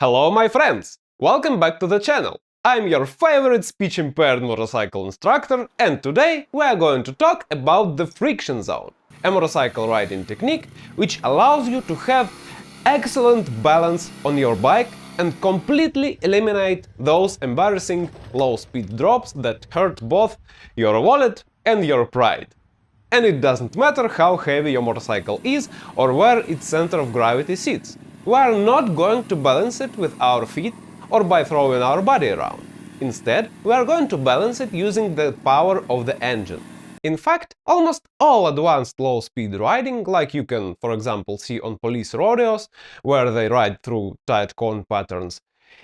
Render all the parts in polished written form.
Hello my friends! Welcome back to the channel! I'm your favorite speech-impaired motorcycle instructor, and today we are going to talk about the friction zone, a motorcycle riding technique which allows you to have excellent balance on your bike and completely eliminate those embarrassing low-speed drops that hurt both your wallet and your pride. And it doesn't matter how heavy your motorcycle is or where its center of gravity sits. We are not going to balance it with our feet or by throwing our body around. Instead, we are going to balance it using the power of the engine. In fact, almost all advanced low-speed riding, like you can, for example, see on police rodeos, where they ride through tight cone patterns,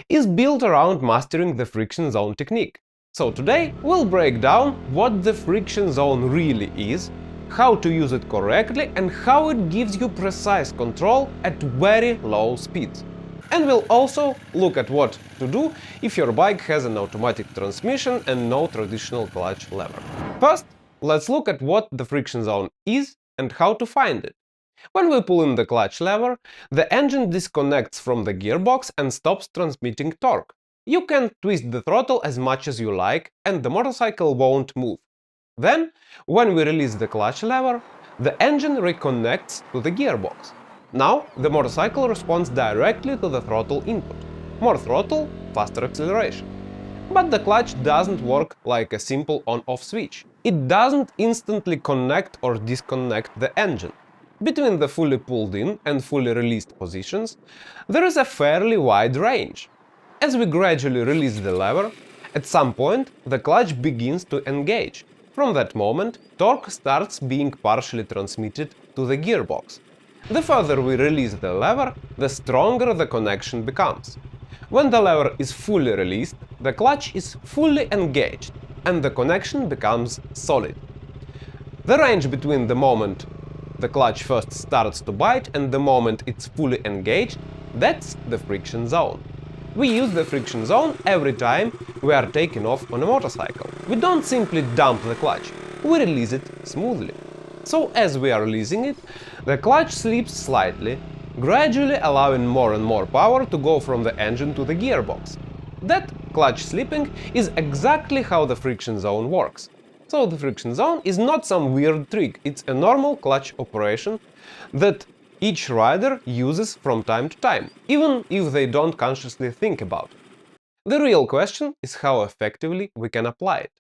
is built around mastering the friction zone technique. So today we'll break down what the friction zone really is, how to use it correctly, and how it gives you precise control at very low speeds. And we'll also look at what to do if your bike has an automatic transmission and no traditional clutch lever. First, let's look at what the friction zone is and how to find it. When we pull in the clutch lever, the engine disconnects from the gearbox and stops transmitting torque. You can twist the throttle as much as you like, and the motorcycle won't move. Then, when we release the clutch lever, the engine reconnects to the gearbox. Now, the motorcycle responds directly to the throttle input. More throttle, faster acceleration. But the clutch doesn't work like a simple on-off switch. It doesn't instantly connect or disconnect the engine. Between the fully pulled in and fully released positions, there is a fairly wide range. As we gradually release the lever, at some point the clutch begins to engage. From that moment, torque starts being partially transmitted to the gearbox. The further we release the lever, the stronger the connection becomes. When the lever is fully released, the clutch is fully engaged, and the connection becomes solid. The range between the moment the clutch first starts to bite and the moment it's fully engaged, that's the friction zone. We use the friction zone every time we are taking off on a motorcycle. We don't simply dump the clutch, we release it smoothly. So as we are releasing it, the clutch slips slightly, gradually allowing more and more power to go from the engine to the gearbox. That clutch slipping is exactly how the friction zone works. So the friction zone is not some weird trick, it's a normal clutch operation that each rider uses from time to time, even if they don't consciously think about it. The real question is how effectively we can apply it.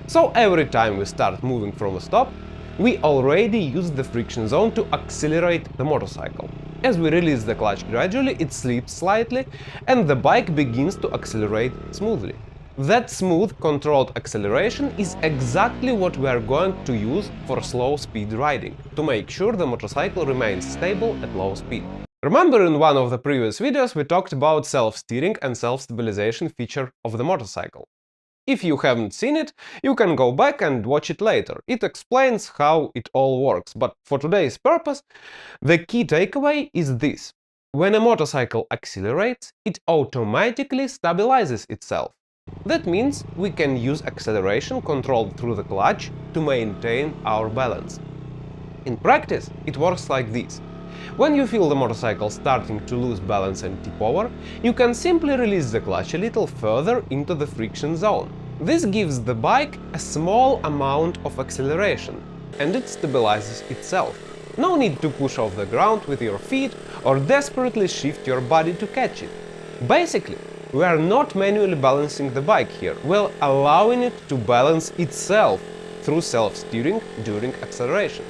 So every time we start moving from a stop, we already use the friction zone to accelerate the motorcycle. As we release the clutch gradually, it slips slightly, and the bike begins to accelerate smoothly. That smooth, controlled acceleration is exactly what we are going to use for slow-speed riding, to make sure the motorcycle remains stable at low speed. Remember, in one of the previous videos we talked about self-steering and self-stabilization feature of the motorcycle. If you haven't seen it, you can go back and watch it later. It explains how it all works, but for today's purpose, the key takeaway is this. When a motorcycle accelerates, it automatically stabilizes itself. That means we can use acceleration controlled through the clutch to maintain our balance. In practice, it works like this. When you feel the motorcycle starting to lose balance and tip over, you can simply release the clutch a little further into the friction zone. This gives the bike a small amount of acceleration, and it stabilizes itself. No need to push off the ground with your feet or desperately shift your body to catch it. Basically, we are not manually balancing the bike here, we're allowing it to balance itself through self-steering during acceleration.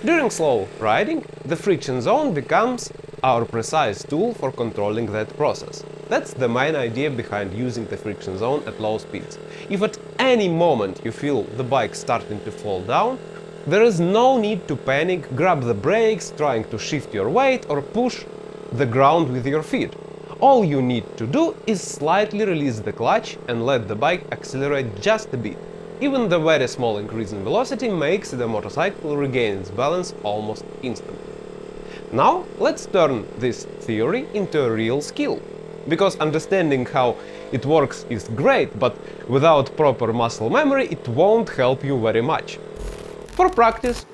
During slow riding, the friction zone becomes our precise tool for controlling that process. That's the main idea behind using the friction zone at low speeds. If at any moment you feel the bike starting to fall down, there is no need to panic, grab the brakes, trying to shift your weight or push the ground with your feet. All you need to do is slightly release the clutch and let the bike accelerate just a bit. Even the very small increase in velocity makes the motorcycle regain its balance almost instantly. Now let's turn this theory into a real skill. Because understanding how it works is great, but without proper muscle memory it won't help you very much. For practice,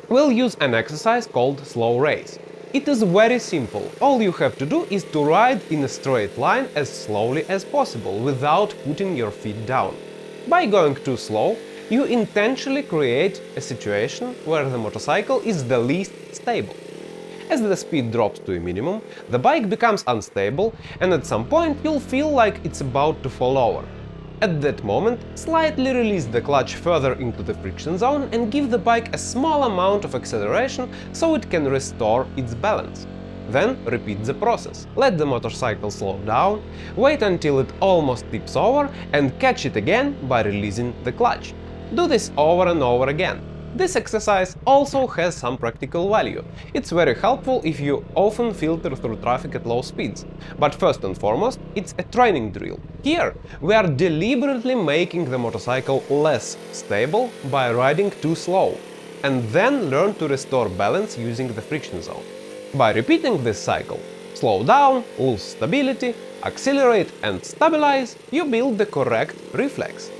we'll use an exercise called slow race. It is very simple. All you have to do is to ride in a straight line as slowly as possible without putting your feet down. By going too slow, you intentionally create a situation where the motorcycle is the least stable. As the speed drops to a minimum, the bike becomes unstable, and at some point you'll feel like it's about to fall over. At that moment, slightly release the clutch further into the friction zone and give the bike a small amount of acceleration so it can restore its balance. Then repeat the process. Let the motorcycle slow down, wait until it almost tips over, and catch it again by releasing the clutch. Do this over and over again. This exercise also has some practical value. It's very helpful if you often filter through traffic at low speeds. But first and foremost, it's a training drill. Here, we are deliberately making the motorcycle less stable by riding too slow, and then learn to restore balance using the friction zone. By repeating this cycle, slow down, lose stability, accelerate and stabilize, you build the correct reflex.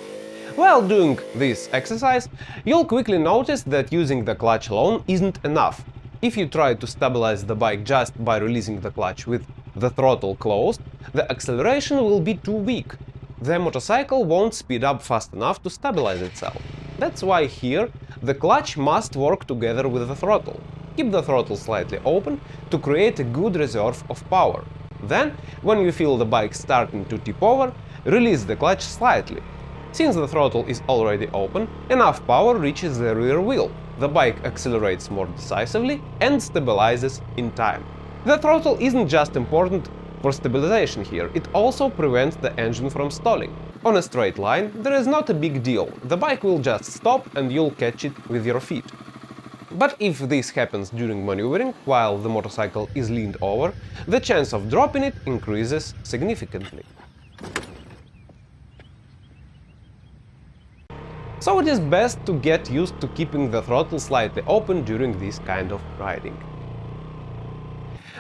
While doing this exercise, you'll quickly notice that using the clutch alone isn't enough. If you try to stabilize the bike just by releasing the clutch with the throttle closed, the acceleration will be too weak. The motorcycle won't speed up fast enough to stabilize itself. That's why here the clutch must work together with the throttle. Keep the throttle slightly open to create a good reserve of power. Then, when you feel the bike starting to tip over, release the clutch slightly. Since the throttle is already open, enough power reaches the rear wheel. The bike accelerates more decisively and stabilizes in time. The throttle isn't just important for stabilization here, it also prevents the engine from stalling. On a straight line, there is not a big deal. The bike will just stop and you'll catch it with your feet. But if this happens during maneuvering, while the motorcycle is leaned over, the chance of dropping it increases significantly. So it is best to get used to keeping the throttle slightly open during this kind of riding.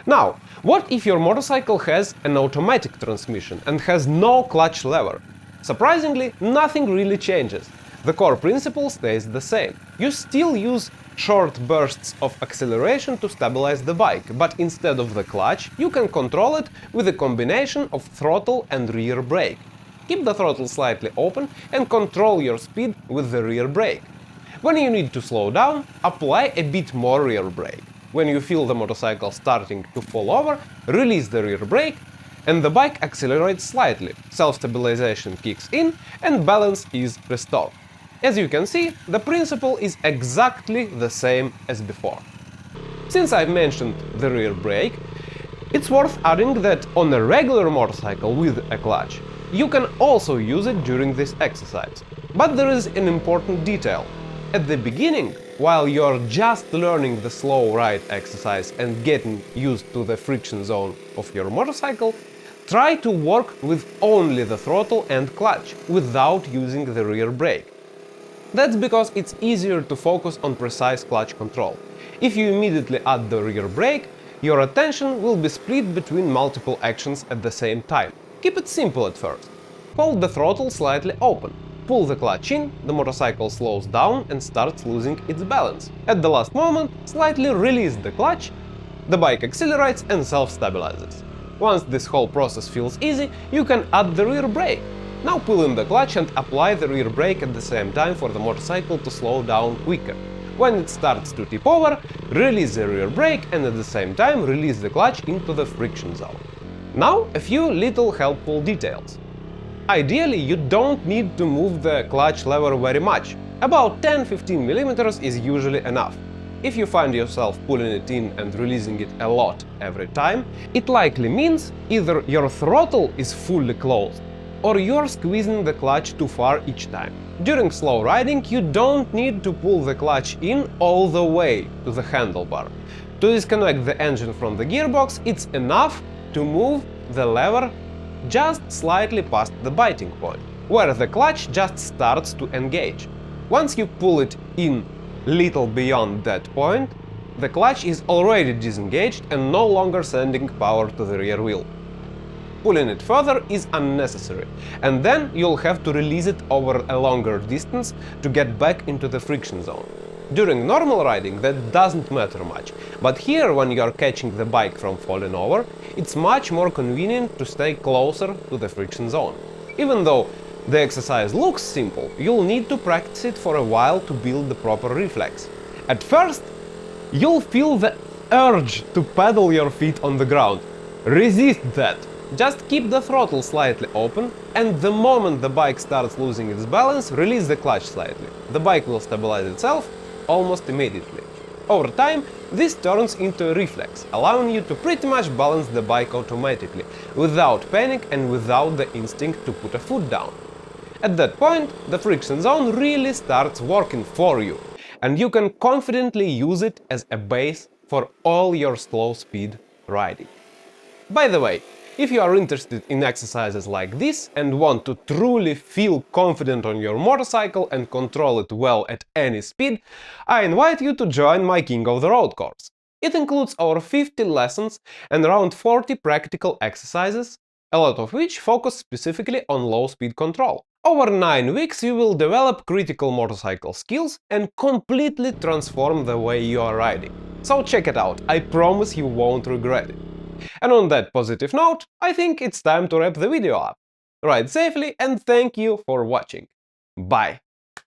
Now, what if your motorcycle has an automatic transmission and has no clutch lever? Surprisingly, nothing really changes. The core principle stays the same. You still use short bursts of acceleration to stabilize the bike, but instead of the clutch, you can control it with a combination of throttle and rear brake. Keep the throttle slightly open and control your speed with the rear brake. When you need to slow down, apply a bit more rear brake. When you feel the motorcycle starting to fall over, release the rear brake and the bike accelerates slightly. Self-stabilization kicks in and balance is restored. As you can see, the principle is exactly the same as before. Since I've mentioned the rear brake, it's worth adding that on a regular motorcycle with a clutch, you can also use it during this exercise. But there is an important detail. At the beginning, while you're just learning the slow ride exercise and getting used to the friction zone of your motorcycle, try to work with only the throttle and clutch, without using the rear brake. That's because it's easier to focus on precise clutch control. If you immediately add the rear brake, your attention will be split between multiple actions at the same time. Keep it simple at first. Hold the throttle slightly open. Pull the clutch in, the motorcycle slows down and starts losing its balance. At the last moment, slightly release the clutch, the bike accelerates and self-stabilizes. Once this whole process feels easy, you can add the rear brake. Now pull in the clutch and apply the rear brake at the same time for the motorcycle to slow down quicker. When it starts to tip over, release the rear brake and at the same time release the clutch into the friction zone. Now a few little helpful details. Ideally, you don't need to move the clutch lever very much. About 10-15 mm is usually enough. If you find yourself pulling it in and releasing it a lot every time, it likely means either your throttle is fully closed or you're squeezing the clutch too far each time. During slow riding, you don't need to pull the clutch in all the way to the handlebar. To disconnect the engine from the gearbox, it's enough to move the lever just slightly past the biting point, where the clutch just starts to engage. Once you pull it in little beyond that point, the clutch is already disengaged and no longer sending power to the rear wheel. Pulling it further is unnecessary, and then you'll have to release it over a longer distance to get back into the friction zone. During normal riding that doesn't matter much, but here when you are catching the bike from falling over, it's much more convenient to stay closer to the friction zone. Even though the exercise looks simple, you'll need to practice it for a while to build the proper reflex. At first, you'll feel the urge to pedal your feet on the ground. Resist that! Just keep the throttle slightly open, and the moment the bike starts losing its balance, release the clutch slightly. The bike will stabilize itself almost immediately. Over time, this turns into a reflex, allowing you to pretty much balance the bike automatically, without panic and without the instinct to put a foot down. At that point, the friction zone really starts working for you, and you can confidently use it as a base for all your slow speed riding. By the way, if you are interested in exercises like this and want to truly feel confident on your motorcycle and control it well at any speed, I invite you to join my King of the Road course. It includes over 50 lessons and around 40 practical exercises, a lot of which focus specifically on low speed control. Over 9 weeks you will develop critical motorcycle skills and completely transform the way you are riding. So check it out, I promise you won't regret it. And on that positive note, I think it's time to wrap the video up. Ride safely and thank you for watching. Bye!